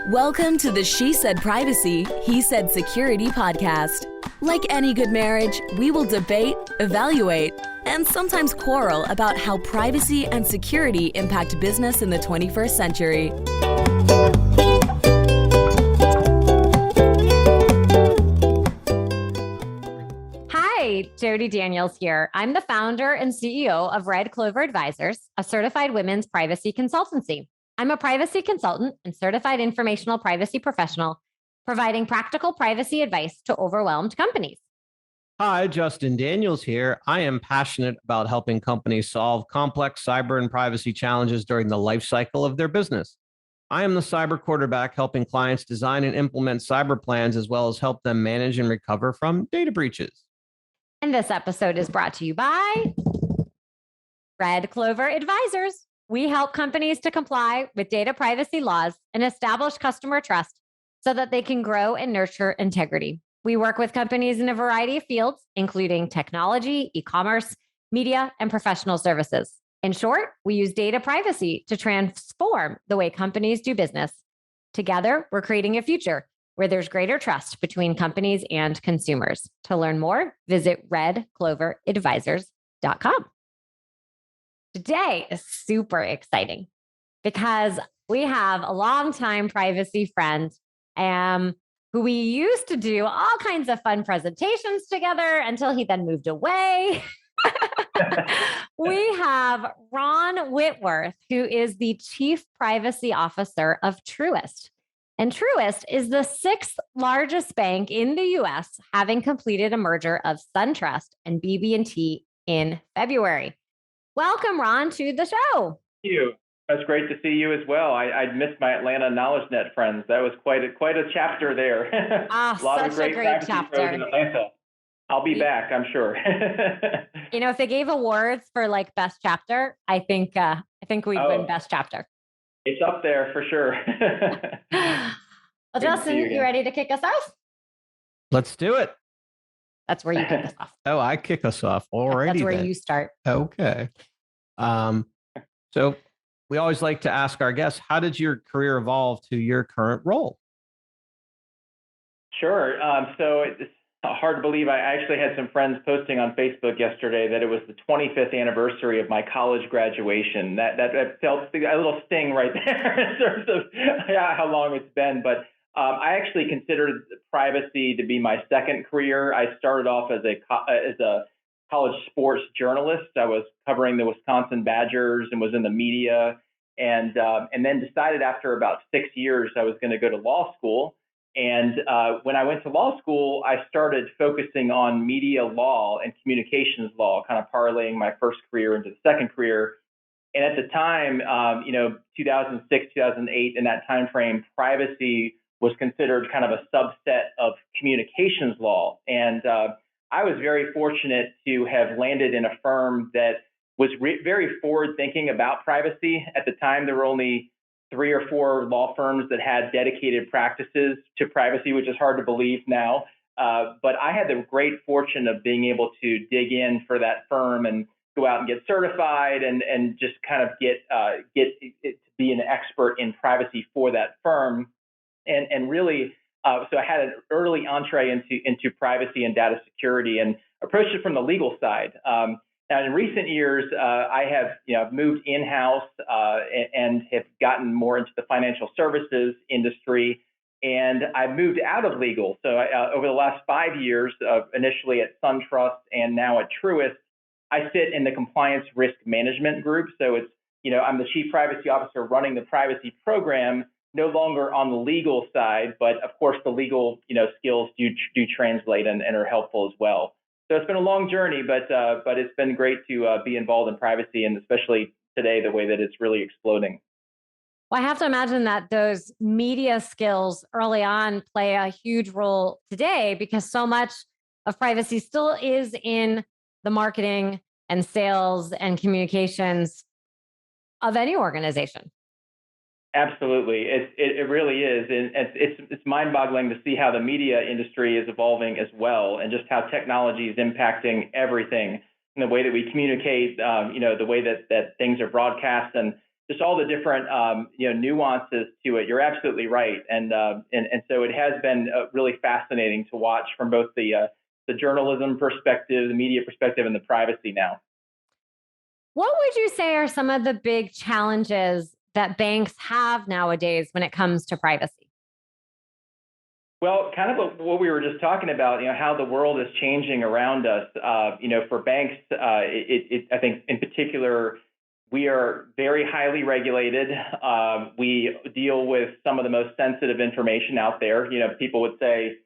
Welcome to the She Said Privacy, He Said Security podcast. Like any good marriage, we will debate, evaluate, and sometimes quarrel about how privacy and security impact business in the 21st century. Hi, Jody Daniels here. I'm the founder and CEO of Red Clover Advisors, a certified women's privacy consultancy. I'm a privacy consultant and certified informational privacy professional, providing practical privacy advice to overwhelmed companies. Hi, Justin Daniels here. I am passionate about helping companies solve complex cyber and privacy challenges during the life cycle of their business. I am the cyber quarterback helping clients design and implement cyber plans as well as help them manage and recover from data breaches. And this episode is brought to you by Red Clover Advisors. We help companies to comply with data privacy laws and establish customer trust so that they can grow and nurture integrity. We work with companies in a variety of fields, including technology, e-commerce, media, and professional services. In short, we use data privacy to transform the way companies do business. Together, we're creating a future where there's greater trust between companies and consumers. To learn more, visit redcloveradvisors.com. Today is super exciting because we have a longtime privacy friend who we used to do all kinds of fun presentations together until he then moved away. We have Ron Whitworth, who is the Chief Privacy Officer of Truist. And Truist is the sixth largest bank in the US, having completed a merger of SunTrust and BB&T in February. Welcome, Ron, to the show. Thank you. That's great to see you as well. I missed my Atlanta KnowledgeNet friends. That was quite a chapter there. A lot of great chapter in Atlanta. I'll be back, I'm sure. If they gave awards for like best chapter, I think we'd win best chapter. It's up there for sure. Well, Justin, you ready to kick us off? Let's do it. That's where you kick us off. Oh, I kick us off already. That's where you start. Okay. So we always like to ask our guests, how did your career evolve to your current role? Sure. So it's hard to believe. I actually had some friends posting on Facebook yesterday that it was the 25th anniversary of my college graduation. That felt a little sting right there in terms of how long it's been. But I actually considered privacy to be my second career. I started off as a college sports journalist. I was covering the Wisconsin Badgers and was in the media, and then decided after about 6 years I was going to go to law school. And when I went to law school, I started focusing on media law and communications law, kind of parlaying my first career into the second career. And at the time, 2006, 2008, in that time frame, privacy was considered kind of a subset of communications law. And I was very fortunate to have landed in a firm that was very forward thinking about privacy. At the time, there were only 3 or 4 law firms that had dedicated practices to privacy, which is hard to believe now. But I had the great fortune of being able to dig in for that firm and go out and get certified and just kind of get to be an expert in privacy for that firm. And really, so I had an early entree into privacy and data security and approached it from the legal side. Now, in recent years, I have moved in-house and have gotten more into the financial services industry, and I've moved out of legal. So over the last 5 years, initially at SunTrust and now at Truist, I sit in the compliance risk management group. So it's I'm the chief privacy officer running the privacy program, no longer on the legal side, but of course the legal skills do translate and are helpful as well. So it's been a long journey, but it's been great to be involved in privacy, and especially today, the way that it's really exploding. Well, I have to imagine that those media skills early on play a huge role today because so much of privacy still is in the marketing and sales and communications of any organization. Absolutely. It really is. And it's mind-boggling to see how the media industry is evolving as well, and just how technology is impacting everything in the way that we communicate, the way that things are broadcast. And just all the different nuances to it. You're absolutely right, and so it has been really fascinating to watch from both the journalism perspective, the media perspective, and the privacy now. What would you say are some of the big challenges that banks have nowadays when it comes to privacy? Well, kind of what we were just talking about, how the world is changing around us. For banks, I think in particular, we are very highly regulated. We deal with some of the most sensitive information out there. People would say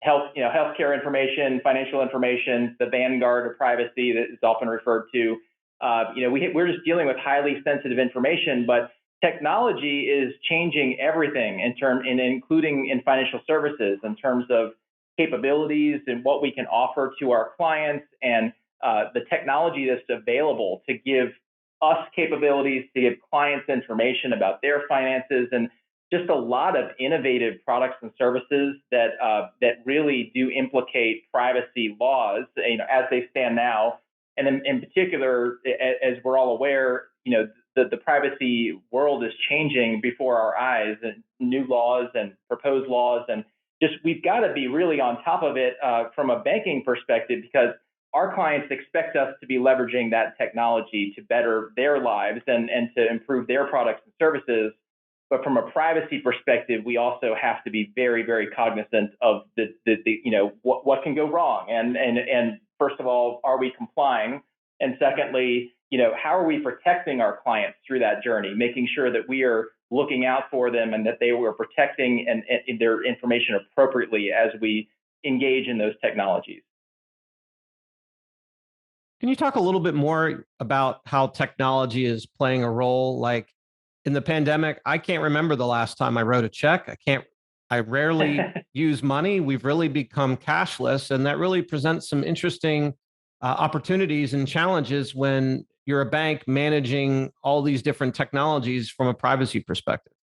healthcare information, financial information, the vanguard of privacy that is often referred to. We're just dealing with highly sensitive information, but technology is changing everything including in financial services in terms of capabilities and what we can offer to our clients, and the technology that's available to give us capabilities, to give clients information about their finances, and just a lot of innovative products and services that really do implicate privacy laws, as they stand now. And in particular, as we're all aware, the privacy world is changing before our eyes, and new laws and proposed laws, and just we've got to be really on top of it from a banking perspective, because our clients expect us to be leveraging that technology to better their lives and to improve their products and services. But from a privacy perspective, we also have to be very, very cognizant of what can go wrong. And first of all, are we complying? And secondly, how are we protecting our clients through that journey, making sure that we are looking out for them and that they were protecting and their information appropriately as we engage in those technologies. Can you talk a little bit more about how technology is playing a role? Like in the pandemic, I can't remember the last time I wrote a check. I rarely use money. We've really become cashless, and that really presents some interesting opportunities and challenges when you're a bank managing all these different technologies from a privacy perspective.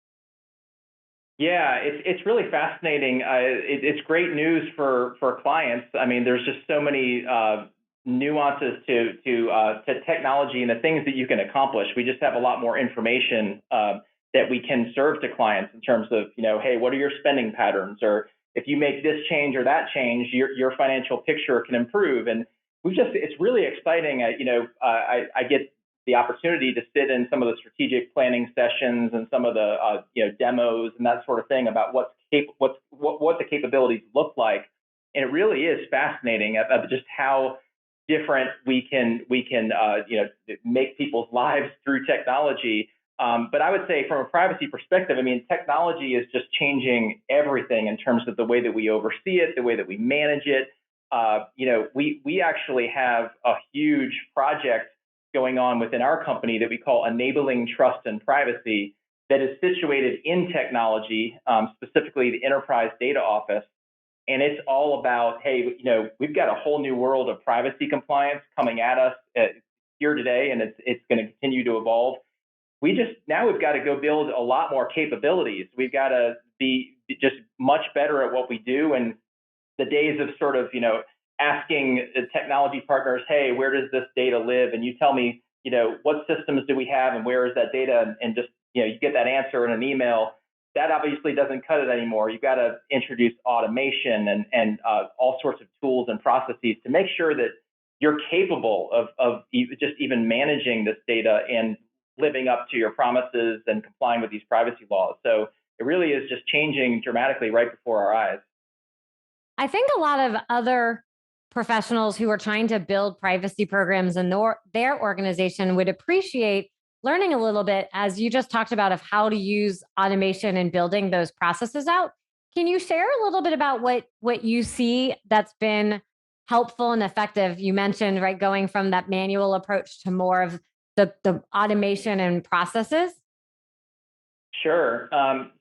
Yeah, it's really fascinating. It's great news for clients. I mean, there's just so many nuances to technology and the things that you can accomplish. We just have a lot more information that we can serve to clients in terms of, hey, what are your spending patterns? Or if you make this change or that change, your financial picture can improve. And it's really exciting. I get the opportunity to sit in some of the strategic planning sessions and some of the demos and that sort of thing about what the capabilities look like. And it really is fascinating of just how different we can make people's lives through technology. But I would say from a privacy perspective, I mean, technology is just changing everything in terms of the way that we oversee it, the way that we manage it. We actually have a huge project going on within our company that we call Enabling Trust and Privacy, that is situated in technology, specifically the Enterprise Data Office. And it's all about, hey, we've got a whole new world of privacy compliance coming at us here today, and it's going to continue to evolve. We've got to go build a lot more capabilities. We've got to be just much better at what we do. And the days of sort of, asking technology partners, hey, where does this data live? And you tell me, what systems do we have and where is that data? And just, you get that answer in an email. That obviously doesn't cut it anymore. You've got to introduce automation and all sorts of tools and processes to make sure that you're capable of just even managing this data and living up to your promises and complying with these privacy laws. So it really is just changing dramatically right before our eyes. I think a lot of other professionals who are trying to build privacy programs in their organization would appreciate learning a little bit, as you just talked about, of how to use automation and building those processes out. Can you share a little bit about what you see that's been helpful and effective? You mentioned, right, going from that manual approach to more of the automation and processes. Sure.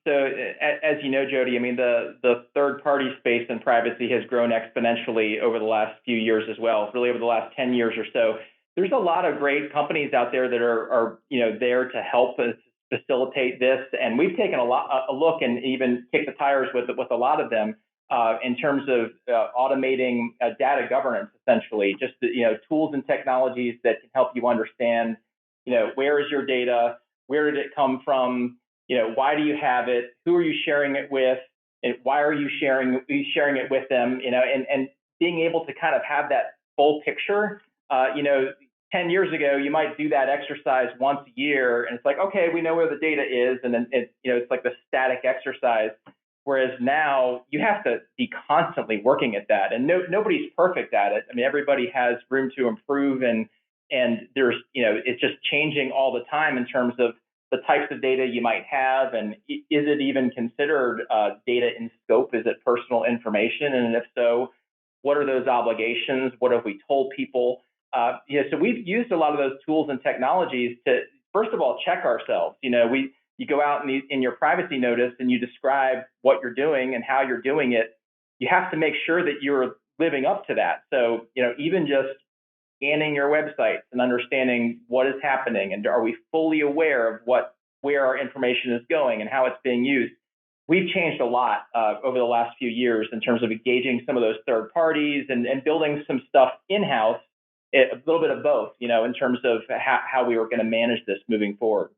So as you know, Jody, I mean, the third-party space in privacy has grown exponentially over the last few years as well, really over the last 10 years or so. There's a lot of great companies out there that are there to help us facilitate this. And we've taken a look and even kicked the tires with a lot of them in terms of automating data governance, essentially, just tools and technologies that can help you understand, where is your data? Where did it come from? Why do you have it? Who are you sharing it with? And why are you sharing it with them? And being able to kind of have that full picture. 10 years ago, you might do that exercise once a year, and it's like, okay, we know where the data is, and then it's like the static exercise. Whereas now you have to be constantly working at that, and nobody's perfect at it. I mean, everybody has room to improve, and there's it's just changing all the time in terms of the types of data you might have, and is it even considered data in scope? Is it personal information? And if so, what are those obligations? What have we told people? So we've used a lot of those tools and technologies to, first of all, check ourselves. You go out in your privacy notice and you describe what you're doing and how you're doing it. You have to make sure that you're living up to that. So, even just scanning your websites and understanding what is happening, and are we fully aware of where our information is going and how it's being used. We've changed a lot over the last few years in terms of engaging some of those third parties and building some stuff in-house, a little bit of both, in terms of how we were going to manage this moving forward.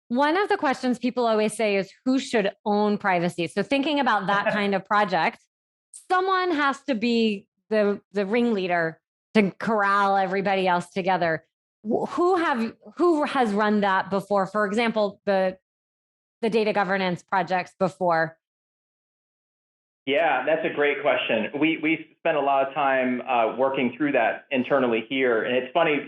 One of the questions people always say is, who should own privacy? So thinking about that kind of project, someone has to be the ringleader to corral everybody else together. Who has run that before? For example, the data governance projects before. Yeah, that's a great question. We spent a lot of time working through that internally here, and it's funny,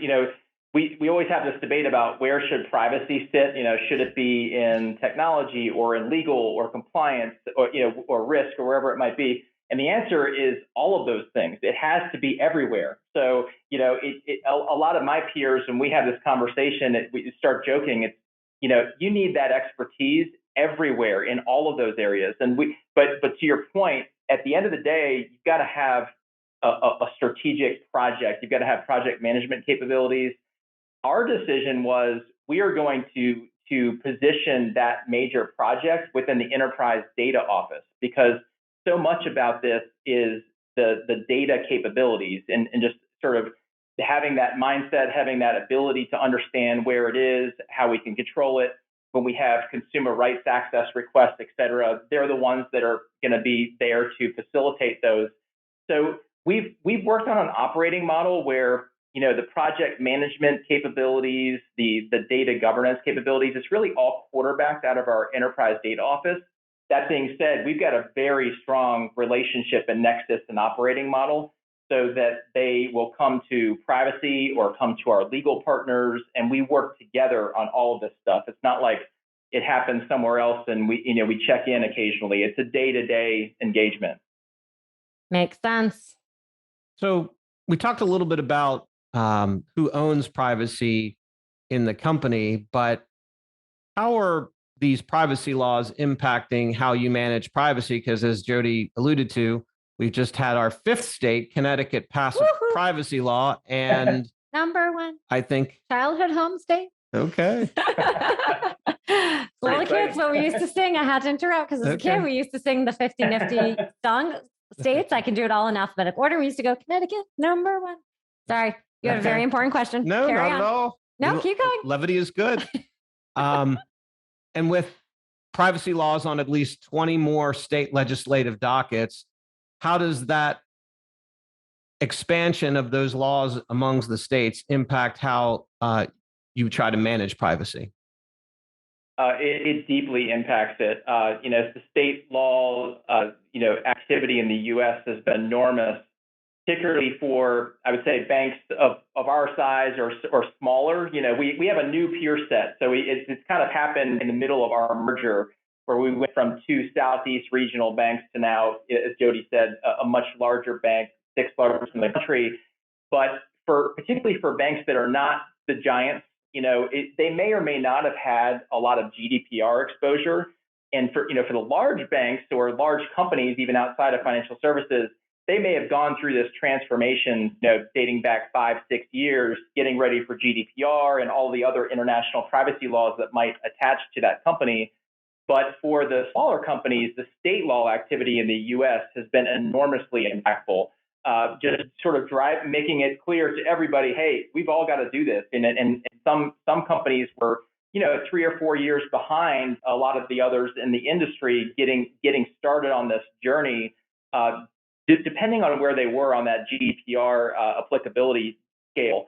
we always have this debate about where should privacy sit. Should it be in technology or in legal or compliance or risk or wherever it might be? And the answer is all of those things. It has to be everywhere. So a lot of my peers, when we have this conversation, we start joking. It's you need that expertise everywhere in all of those areas. And but to your point, at the end of the day, you've got to have a strategic project. You've got to have project management capabilities. Our decision was we are going to position that major project within the enterprise data office, because so much about this is the data capabilities and just sort of having that mindset, having that ability to understand where it is, how we can control it. When we have consumer rights access requests, et cetera, they're the ones that are going to be there to facilitate those. So we've worked on an operating model where the project management capabilities, the data governance capabilities, it's really all quarterbacked out of our enterprise data office. That being said, we've got a very strong relationship and nexus and operating model so that they will come to privacy or come to our legal partners, and we work together on all of this stuff. It's not like it happens somewhere else and we check in occasionally. It's a day-to-day engagement. Makes sense. So we talked a little bit about who owns privacy in the company, but how are these privacy laws impacting how you manage privacy? Because as Jody alluded to, we've just had our 5th state, Connecticut, pass a privacy law, and number one, I think childhood home state. Okay. Little kids, what we used to sing. I had to interrupt because as a kid, we used to sing the 50 nifty song states. I can do it all in alphabetical order. We used to go Connecticut, number one. Sorry, you had a very important question. No, Carry not on. at all. No, keep going. Levity is good. And with privacy laws on at least 20 more state legislative dockets, how does that expansion of those laws amongst the states impact how you try to manage privacy? It deeply impacts it. The state law, activity in the U.S. has been enormous, particularly for, I would say, banks of our size or smaller. We have a new peer set. So it's kind of happened in the middle of our merger, where we went from 2 Southeast regional banks to now, as Jody said, a much larger bank, 6th largest in the country. But particularly for banks that are not the giants, they may or may not have had a lot of GDPR exposure. And for the large banks or large companies, even outside of financial services, they may have gone through this transformation, dating back 5-6 years, getting ready for GDPR and all the other international privacy laws that might attach to that company. But for the smaller companies, the state law activity in the U.S. has been enormously impactful. Just sort of making it clear to everybody, hey, we've all got to do this. And some companies were 3 or 4 years behind a lot of the others in the industry getting started on this journey, depending on where they were on that GDPR applicability scale.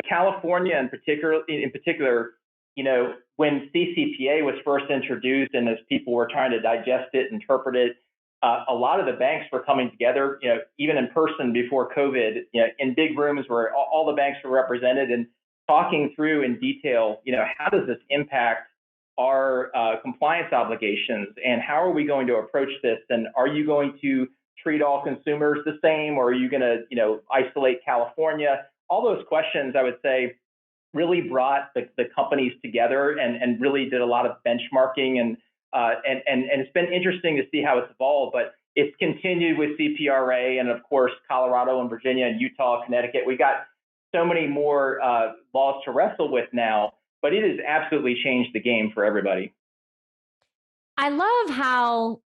California in particular, when CCPA was first introduced and as people were trying to digest it, interpret it, a lot of the banks were coming together, even in person before COVID, in big rooms where all the banks were represented and talking through in detail, how does this impact our compliance obligations and how are we going to approach this? And are you going to treat all consumers the same, or are you going to, isolate California? All those questions, I would say, really brought the companies together and really did a lot of benchmarking and it's been interesting to see how it's evolved, but it's continued with CPRA and of course Colorado and Virginia and Utah, Connecticut. We got so many more laws to wrestle with now, but it has absolutely changed the game for everybody. I love how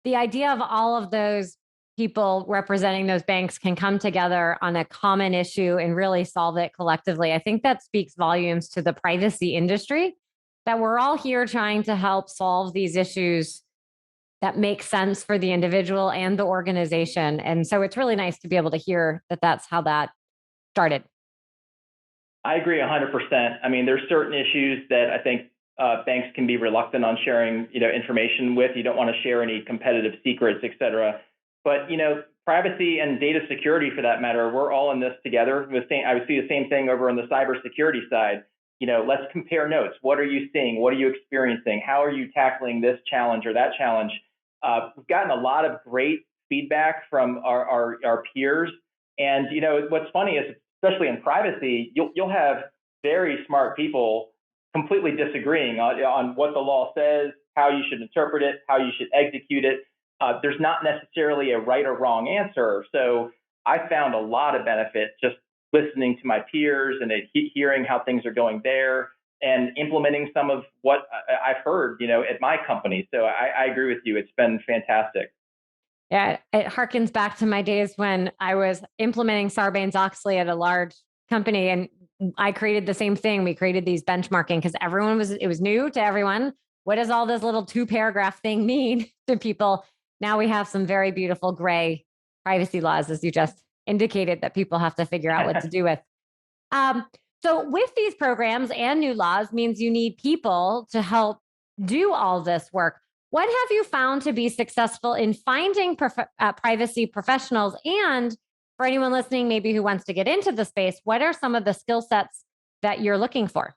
the idea of all of those people representing those banks can come together on a common issue and really solve it collectively. I think that speaks volumes to the privacy industry, that we're all here trying to help solve these issues that make sense for the individual and the organization. And so it's really nice to be able to hear that that's how that started. I agree 100%. I mean, there's certain issues that I think banks can be reluctant on sharing, information with. You don't want to share any competitive secrets, et cetera. But, privacy and data security, for that matter, we're all in this together. I would see the same thing over on the cybersecurity side. Let's compare notes. What are you seeing? What are you experiencing? How are you tackling this challenge or that challenge? We've gotten a lot of great feedback from our peers. And, what's funny is, especially in privacy, you'll have very smart people completely disagreeing on what the law says, how you should interpret it, how you should execute it. There's not necessarily a right or wrong answer. So I found a lot of benefit just listening to my peers and hearing how things are going there and implementing some of what I've heard, at my company. So I agree with you. It's been fantastic. Yeah, it harkens back to my days when I was implementing Sarbanes-Oxley at a large company, and I created the same thing. We created these benchmarking because it was new to everyone. What does all this little 2-paragraph thing mean to people? Now we have some very beautiful gray privacy laws, as you just indicated, that people have to figure out what to do with. So with these programs and new laws means you need people to help do all this work. What have you found to be successful in finding privacy professionals? And for anyone listening, maybe who wants to get into the space, what are some of the skill sets that you're looking for?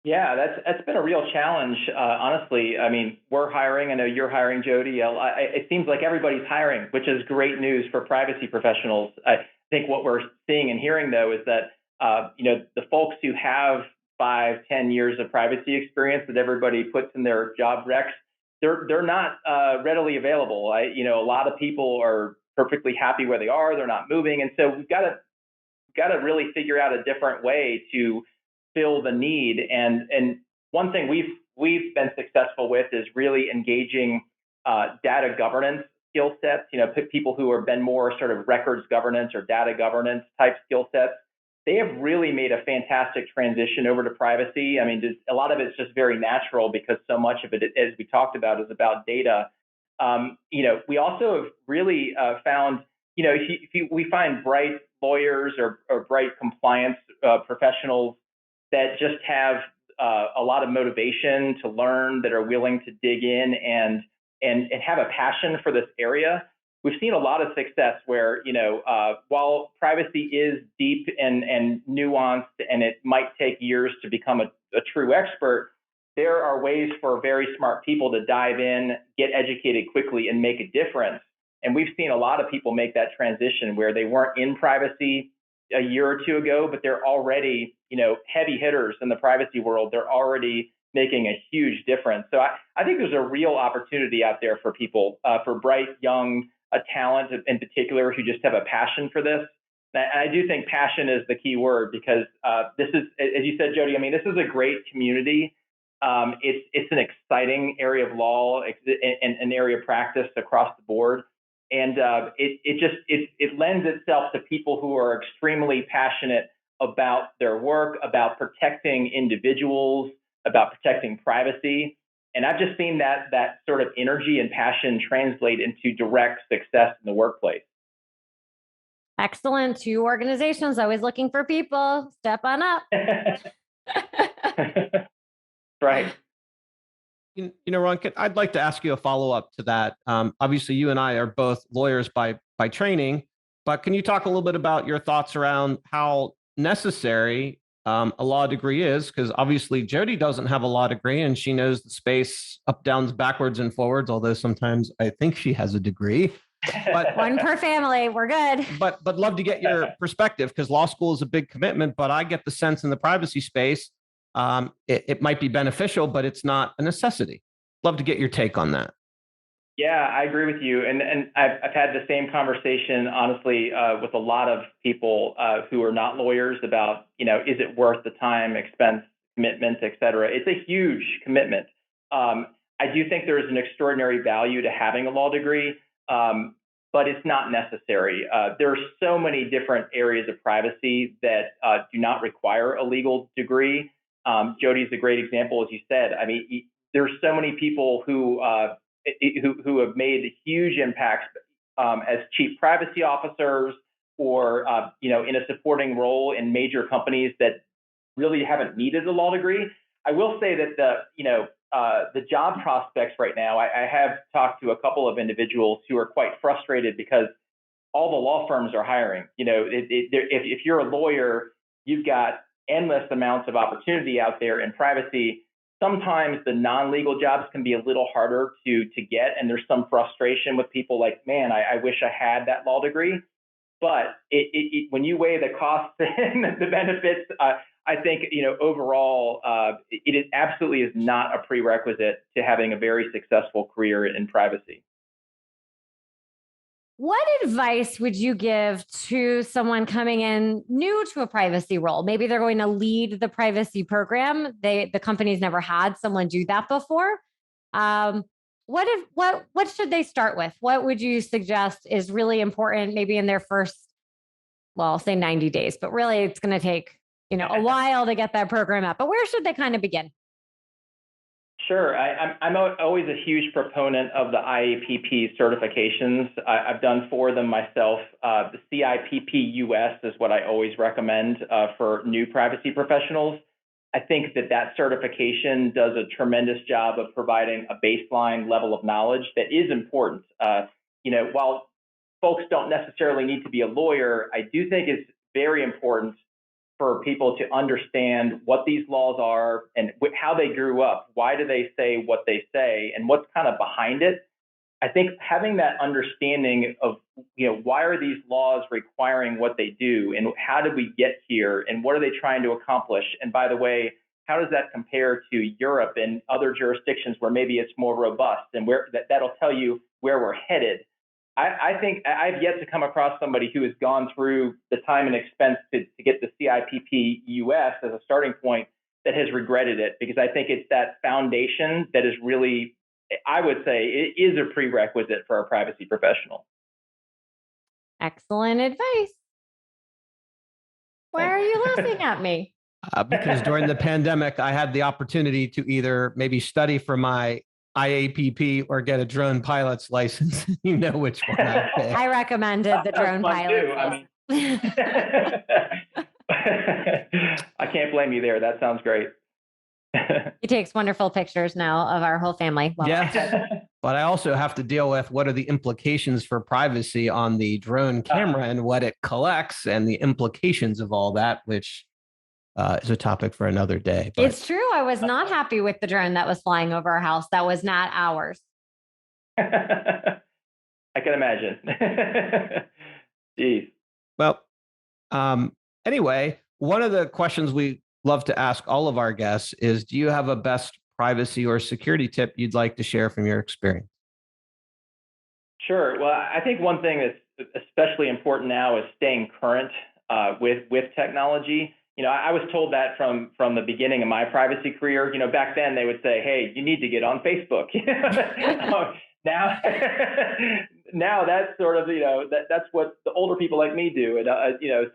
Yeah, that's been a real challenge, honestly. I mean, we're hiring. I know you're hiring, Jody. It seems like everybody's hiring, which is great news for privacy professionals. I think what we're seeing and hearing, though, is that the folks who have 5-10 years of privacy experience that everybody puts in their job recs, they're not readily available. A lot of people are perfectly happy where they are. They're not moving, and so we've got to really figure out a different way to fill the need. And one thing we've been successful with is really engaging data governance skill sets. People who have been more sort of records governance or data governance type skill sets. They have really made a fantastic transition over to privacy. I mean, a lot of it's just very natural because so much of it, as we talked about, is about data. We also have really found, we find bright lawyers or bright compliance professionals that just have a lot of motivation to learn, that are willing to dig in and have a passion for this area. We've seen a lot of success where, while privacy is deep and nuanced and it might take years to become a true expert, there are ways for very smart people to dive in, get educated quickly, and make a difference. And we've seen a lot of people make that transition where they weren't in privacy a year or two ago, but they're already, heavy hitters in the privacy world. They're already making a huge difference. So I think there's a real opportunity out there for people, for bright, young talent in particular who just have a passion for this. And I do think passion is the key word because this is, as you said, Jody, I mean, this is a great community. It's an exciting area of law and an area of practice across the board. And it lends itself to people who are extremely passionate about their work, about protecting individuals, about protecting privacy. And I've just seen that sort of energy and passion translate into direct success in the workplace. Excellent. 2 organizations always looking for people. Step on up. Right. Ron, I'd like to ask you a follow-up to that. Obviously, you and I are both lawyers by training, but can you talk a little bit about your thoughts around how necessary a law degree is? Because obviously, Jody doesn't have a law degree, and she knows the space up, downs, backwards, and forwards, although sometimes I think she has a degree. But one per family, we're good. But love to get your perspective, because law school is a big commitment, but I get the sense in the privacy space, it might be beneficial, but it's not a necessity. Love to get your take on that. Yeah, I agree with you. And I've had the same conversation, honestly, with a lot of people who are not lawyers about, is it worth the time, expense, commitment, et cetera. It's a huge commitment. I do think there is an extraordinary value to having a law degree, but it's not necessary. There are so many different areas of privacy that do not require a legal degree. Jody's a great example, as you said. I mean, there's so many people who have made huge impacts as chief privacy officers or in a supporting role in major companies that really haven't needed a law degree. I will say that the job prospects right now, I have talked to a couple of individuals who are quite frustrated because all the law firms are hiring. If you're a lawyer, you've got endless amounts of opportunity out there in privacy. Sometimes the non-legal jobs can be a little harder to get, and there's some frustration with people like, man, I wish I had that law degree. But when you weigh the costs and the benefits, I think overall, it absolutely is not a prerequisite to having a very successful career in privacy. What advice would you give to someone coming in new to a privacy role? Maybe they're going to lead the privacy program. The company's never had someone do that before. What should they start with? What would you suggest is really important, maybe in their first, well, I'll say 90 days, but really it's going to take a while to get that program up. But where should they kind of begin? Sure. I'm always a huge proponent of the IAPP certifications. I've done 4 of them myself. The CIPP US is what I always recommend for new privacy professionals. I think that certification does a tremendous job of providing a baseline level of knowledge that is important. While folks don't necessarily need to be a lawyer, I do think it's very important for people to understand what these laws are and how they grew up. Why do they say what they say and what's kind of behind it? I think having that understanding of, why are these laws requiring what they do and how did we get here and what are they trying to accomplish? And by the way, how does that compare to Europe and other jurisdictions where maybe it's more robust and where that'll tell you where we're headed? I think I've yet to come across somebody who has gone through the time and expense to get the CIPP US as a starting point that has regretted it, because I think it's that foundation that is really, I would say, it is a prerequisite for a privacy professional. Excellent advice. Why are you laughing at me? Because during the pandemic, I had the opportunity to either maybe study for my IAPP or get a drone pilot's license. You know which one I picked. I recommended the drone pilot's license. I can't blame you there. That sounds great. He takes wonderful pictures now of our whole family. Yeah, but I also have to deal with what are the implications for privacy on the drone camera and what it collects and the implications of all that, which is a topic for another day. But it's true. I was not happy with the drone that was flying over our house. That was not ours. I can imagine. Jeez. Well, anyway, one of the questions we love to ask all of our guests is, do you have a best privacy or security tip you'd like to share from your experience? Sure. Well, I think one thing that's especially important now is staying current with technology. I was told that from the beginning of my privacy career. Back then they would say, "Hey, you need to get on Facebook." now that's sort of, that's what the older people like me do. And,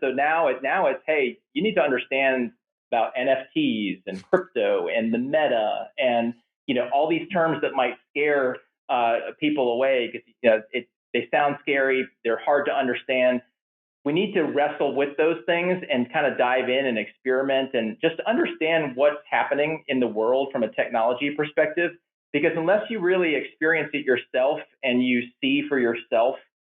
so now it's, hey, you need to understand about NFTs and crypto and the meta and, all these terms that might scare people away because, they sound scary. They're hard to understand. We need to wrestle with those things and kind of dive in and experiment and just understand what's happening in the world from a technology perspective. Because unless you really experience it yourself and you see for yourself,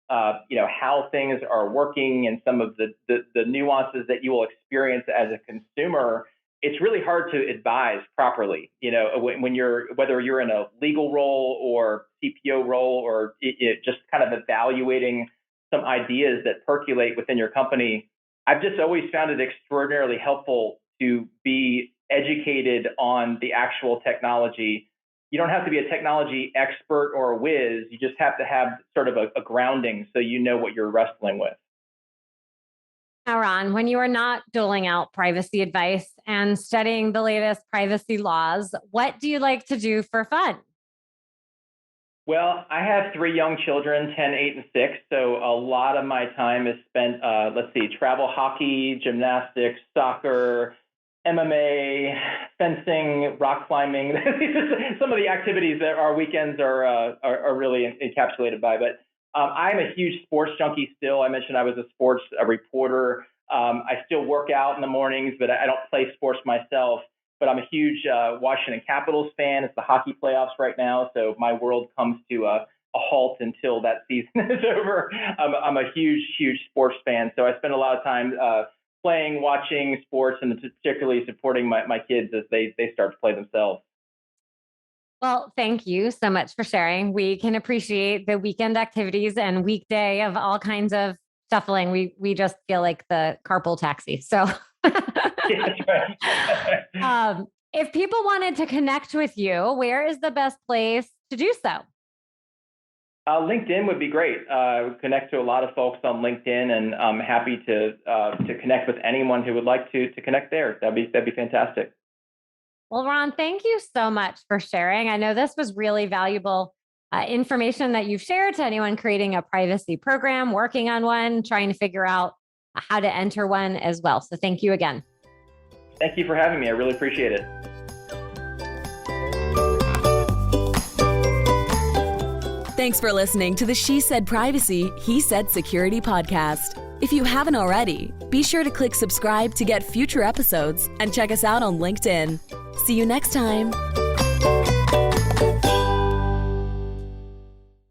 how things are working and some of the nuances that you will experience as a consumer, it's really hard to advise properly. Whether you're in a legal role or CPO role or just kind of evaluating some ideas that percolate within your company. I've just always found it extraordinarily helpful to be educated on the actual technology. You don't have to be a technology expert or a whiz. You just have to have sort of a grounding so you know what you're wrestling with. Now, Ron, when you are not doling out privacy advice and studying the latest privacy laws, what do you like to do for fun? Well, I have 3 young children, 10, 8, and 6. So a lot of my time is spent, travel hockey, gymnastics, soccer, MMA, fencing, rock climbing. Some of the activities that our weekends are really encapsulated by. But I'm a huge sports junkie still. I mentioned I was a sports reporter. I still work out in the mornings, but I don't play sports myself. But I'm a huge Washington Capitals fan. It's the hockey playoffs right now, so my world comes to a halt until that season is over. I'm a huge sports fan, so I spend a lot of time playing, watching sports, and particularly supporting my kids as they start to play themselves. Well, thank you so much for sharing. We can appreciate the weekend activities and weekday of all kinds of shuffling. We just feel like the carpool taxi. So. Yeah, that's right. If people wanted to connect with you, where is the best place to do so? LinkedIn would be great. Connect to a lot of folks on LinkedIn, and I'm happy to connect with anyone who would like to connect there. That'd be fantastic. Well, Ron, thank you so much for sharing. I know this was really valuable information that you've shared to anyone creating a privacy program, working on one, trying to figure out how to enter one as well. So thank you again. Thank you for having me. I really appreciate it. Thanks for listening to the She Said Privacy, He Said Security podcast. If you haven't already, be sure to click subscribe to get future episodes and check us out on LinkedIn. See you next time.